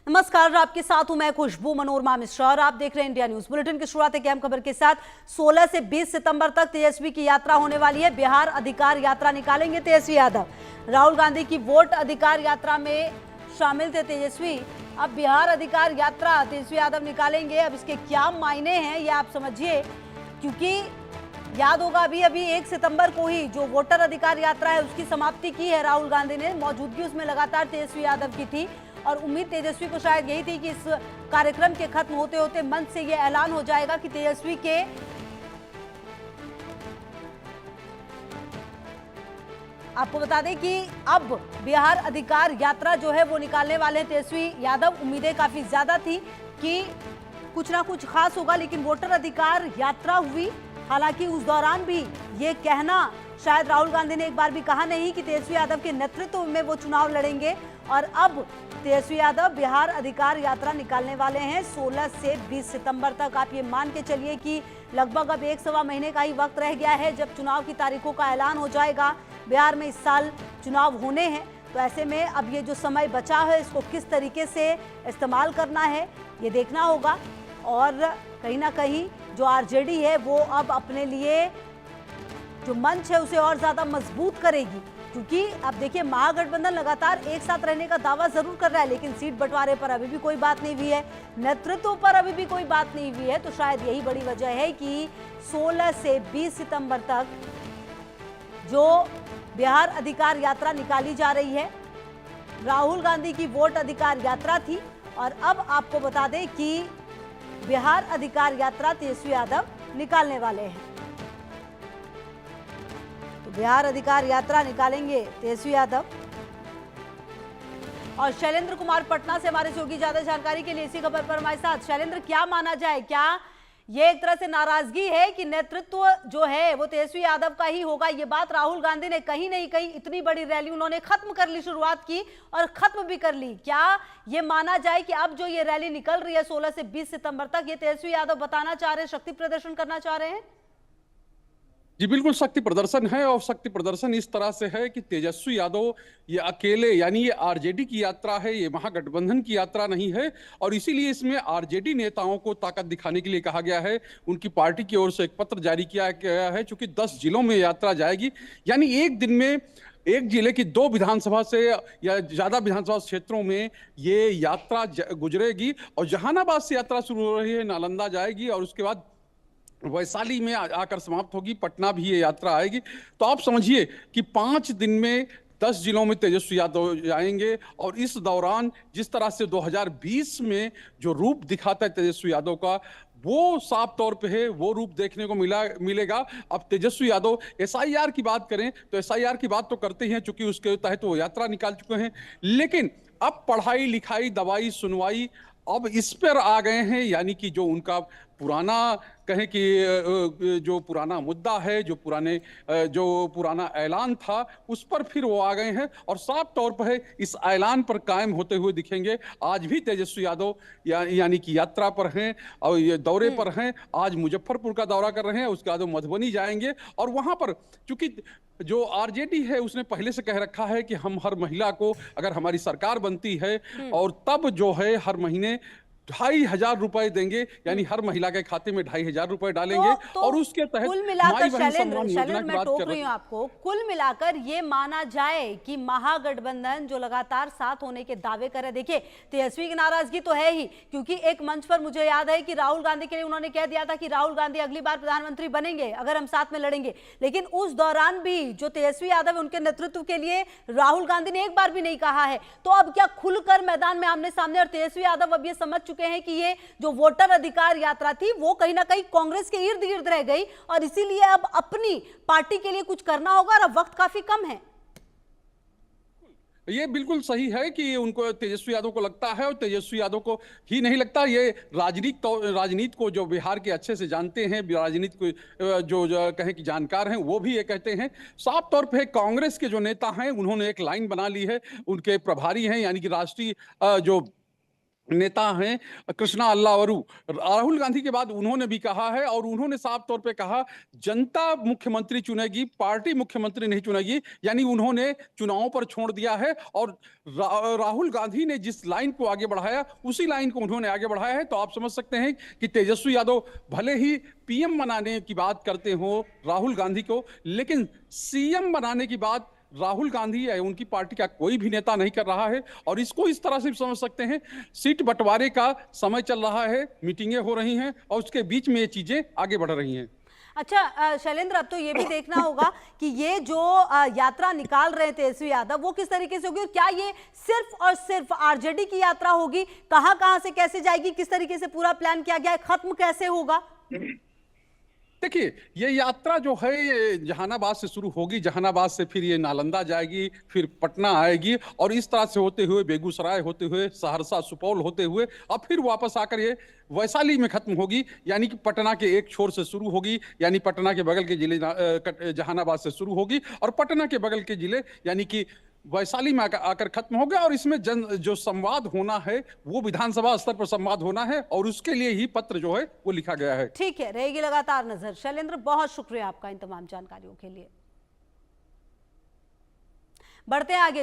नमस्कार, आपके साथ हूं मैं खुशबू मनोरमा मिश्रा और आप देख रहे हैं इंडिया न्यूज बुलेटिन की शुरुआत एक अहम खबर के साथ। 16 से 20 सितंबर तक तेजस्वी की यात्रा होने वाली है। बिहार अधिकार यात्रा निकालेंगे तेजस्वी यादव। राहुल गांधी की वोट अधिकार यात्रा में शामिल थे तेजस्वी। अब बिहार अधिकार यात्रा तेजस्वी यादव निकालेंगे। अब इसके क्या मायने हैं ये आप समझिए, क्योंकि याद होगा अभी 1 सितंबर को ही जो वोटर अधिकार यात्रा है उसकी समाप्ति की है राहुल गांधी ने। मौजूदगी उसमें लगातार तेजस्वी यादव की थी और उम्मीद तेजस्वी को शायद यही थी कि इस कार्यक्रम के खत्म होते होते मंच से यह ऐलान हो जाएगा कि तेजस्वी के आपको बता दें कि अब बिहार अधिकार यात्रा जो है वो निकालने वाले हैं तेजस्वी यादव। उम्मीदें काफी ज्यादा थी कि कुछ ना कुछ खास होगा, लेकिन वोटर अधिकार यात्रा हुई। हालांकि उस दौरान भी ये कहना शायद राहुल गांधी ने एक बार भी कहा नहीं कि तेजस्वी यादव के नेतृत्व में वो चुनाव लड़ेंगे। और अब तेजस्वी यादव बिहार अधिकार यात्रा निकालने वाले हैं 16 से 20 सितंबर तक। आप ये मान के चलिए कि लगभग अब 1-1.25 महीने का ही वक्त रह गया है जब चुनाव की तारीखों का ऐलान हो जाएगा। बिहार में इस साल चुनाव होने हैं, तो ऐसे में अब ये जो समय बचा है इसको किस तरीके से इस्तेमाल करना है ये देखना होगा। और कहीं ना कहीं जो आरजेडी है वो अब अपने लिए जो मंच है उसे और ज्यादा मजबूत करेगी, क्योंकि अब देखिए महागठबंधन लगातार एक साथ रहने का दावा जरूर कर रहा है, लेकिन सीट बंटवारे पर अभी भी कोई बात नहीं हुई है, नेतृत्व पर अभी भी कोई बात नहीं हुई है। तो शायद यही बड़ी वजह है कि 16 से 20 सितंबर तक जो बिहार अधिकार यात्रा निकाली जा रही है, राहुल गांधी की वोट अधिकार यात्रा थी और अब आपको बता दें कि बिहार अधिकार यात्रा तेजस्वी यादव निकालने वाले हैं। तो बिहार अधिकार यात्रा निकालेंगे तेजस्वी यादव। और शैलेंद्र कुमार पटना से हमारे सहयोगी ज्यादा जानकारी के लिए इसी खबर पर हमारे साथ। शैलेंद्र, क्या माना जाए, क्या ये एक तरह से नाराजगी है कि नेतृत्व जो है वो तेजस्वी यादव का ही होगा? ये बात राहुल गांधी ने कहीं नहीं कहीं इतनी बड़ी रैली उन्होंने खत्म कर ली, शुरुआत की और खत्म भी कर ली। क्या ये माना जाए कि अब जो ये रैली निकल रही है 16 से 20 सितंबर तक, ये तेजस्वी यादव बताना चाह रहे हैं, शक्ति प्रदर्शन करना चाह रहे हैं? जी बिल्कुल, शक्ति प्रदर्शन है और शक्ति प्रदर्शन इस तरह से है कि तेजस्वी यादव ये अकेले, यानी ये आरजेडी की यात्रा है, ये महागठबंधन की यात्रा नहीं है। और इसीलिए इसमें आरजेडी नेताओं को ताकत दिखाने के लिए कहा गया है। उनकी पार्टी की ओर से एक पत्र जारी किया गया है, चूंकि 10 जिलों में यात्रा जाएगी, यानी एक दिन में एक जिले की 2 विधानसभा से या ज्यादा विधानसभा क्षेत्रों में ये यात्रा गुजरेगी। और जहानाबाद से यात्रा शुरू हो रही है, नालंदा जाएगी और उसके बाद वैशाली में आकर समाप्त होगी, पटना भी ये यात्रा आएगी। तो आप समझिए कि 5 दिन में 10 जिलों में तेजस्वी यादव जाएंगे। और इस दौरान जिस तरह से 2020 में जो रूप दिखाता है तेजस्वी यादव का, वो साफ तौर पे है, वो रूप देखने को मिलेगा। अब तेजस्वी यादव एसआईआर की बात करें तो एसआईआर की बात तो करते ही हैं, चूंकि उसके तहत वो यात्रा निकाल चुके हैं, लेकिन अब पढ़ाई लिखाई दवाई सुनवाई अब इस पर आ गए हैं। यानी कि जो उनका पुराना कहें कि जो पुराना मुद्दा है, जो पुराना ऐलान था, उस पर फिर वो आ गए हैं और साफ तौर पर है इस ऐलान पर कायम होते हुए दिखेंगे। आज भी तेजस्वी यादव यानी कि यात्रा पर हैं और ये दौरे पर हैं। आज मुजफ्फरपुर का दौरा कर रहे हैं, उसके बाद मधुबनी जाएंगे और वहां पर चूंकि जो आरजेडी है उसने पहले से कह रखा है कि हम हर महिला को, अगर हमारी सरकार बनती है और तब जो है हर महीने 2,500 रुपए देंगे, यानी हर महिला के खाते में 2,500 रुपए डालेंगे। और उसके तहत कुल मिलाकर शैलेंद्र मैं टोक रही हूं आपको, कुल मिलाकर ये माना जाए कि महागठबंधन जो लगातार साथ होने के दावे कर रहे, देखिए तेजस्वी की नाराजगी तो है ही, क्योंकि एक मंच पर मुझे याद है कि राहुल गांधी के लिए उन्होंने कह दिया था कि राहुल गांधी अगली बार प्रधानमंत्री बनेंगे अगर हम साथ में लड़ेंगे। लेकिन उस दौरान भी जो तेजस्वी यादव उनके नेतृत्व के लिए राहुल गांधी ने एक बार भी नहीं कहा है। तो अब क्या खुलकर मैदान में आमने सामने, और तेजस्वी यादव अब ये समझ हैं कि ये जो वोटर अधिकार यात्रा थी वो कहीं ना कहीं कांग्रेस के इर्द गिर्द रह गई और इसीलिए अब अपनी पार्टी के लिए कुछ करना होगा और अब वक्त काफी कम है। ये बिल्कुल सही है कि उनको, तेजस्वी यादव को लगता है, और तेजस्वी यादव को ही नहीं लगता, ये राजनीति को जो बिहार के अच्छे से जानते हैं, राजनीति को जो कहें कि जानकार हैं, वो भी ये कहते हैं। साफ तौर पे कांग्रेस के जो नेता हैं उन्होंने एक लाइन बना ली है, उनके प्रभारी हैं यानी कि राष्ट्रीय जो नेता हैं कृष्णा अल्लावरू। राहुल गांधी के बाद उन्होंने भी कहा है और उन्होंने साफ तौर पे कहा जनता मुख्यमंत्री चुनेगी, पार्टी मुख्यमंत्री नहीं चुनेगी। यानी उन्होंने चुनावों पर छोड़ दिया है और राहुल गांधी ने जिस लाइन को आगे बढ़ाया उसी लाइन को उन्होंने आगे बढ़ाया है। तो आप समझ सकते हैं कि तेजस्वी यादव भले ही पीएम बनाने की बात करते हो राहुल गांधी को, लेकिन सीएम बनाने की बात राहुल गांधी या उनकी पार्टी का कोई भी नेता नहीं कर रहा है। और इसको इस तरह से समझ सकते हैं, सीट बंटवारे का समय चल रहा है, मीटिंगें हो रही हैं और उसके बीच में ये चीजें आगे बढ़ रही हैं। अच्छा शैलेंद्र, अब तो ये भी देखना होगा कि ये जो यात्रा निकाल रहे थे तेजस्वी यादव वो किस तरीके से होगी, और क्या ये सिर्फ और सिर्फ आरजेडी की यात्रा होगी, कहां कहां से कैसे जाएगी, किस तरीके से पूरा प्लान किया गया है, खत्म कैसे होगा? देखिए, ये यात्रा जो है ये जहानाबाद से शुरू होगी, जहानाबाद से फिर ये नालंदा जाएगी, फिर पटना आएगी और इस तरह से होते हुए बेगूसराय होते हुए सहरसा सुपौल होते हुए अब फिर वापस आकर ये वैशाली में खत्म होगी। यानी कि पटना के एक छोर से शुरू होगी, यानी पटना के बगल के जिले जहानाबाद से शुरू होगी और पटना के बगल के जिले यानी कि वैशाली में आकर खत्म हो गया। और इसमें जो संवाद होना है वो विधानसभा स्तर पर संवाद होना है और उसके लिए ही पत्र जो है वो लिखा गया है। ठीक है, रहेगी लगातार नजर। शैलेंद्र, बहुत शुक्रिया आपका इन तमाम जानकारियों के लिए। बढ़ते हैं आगे।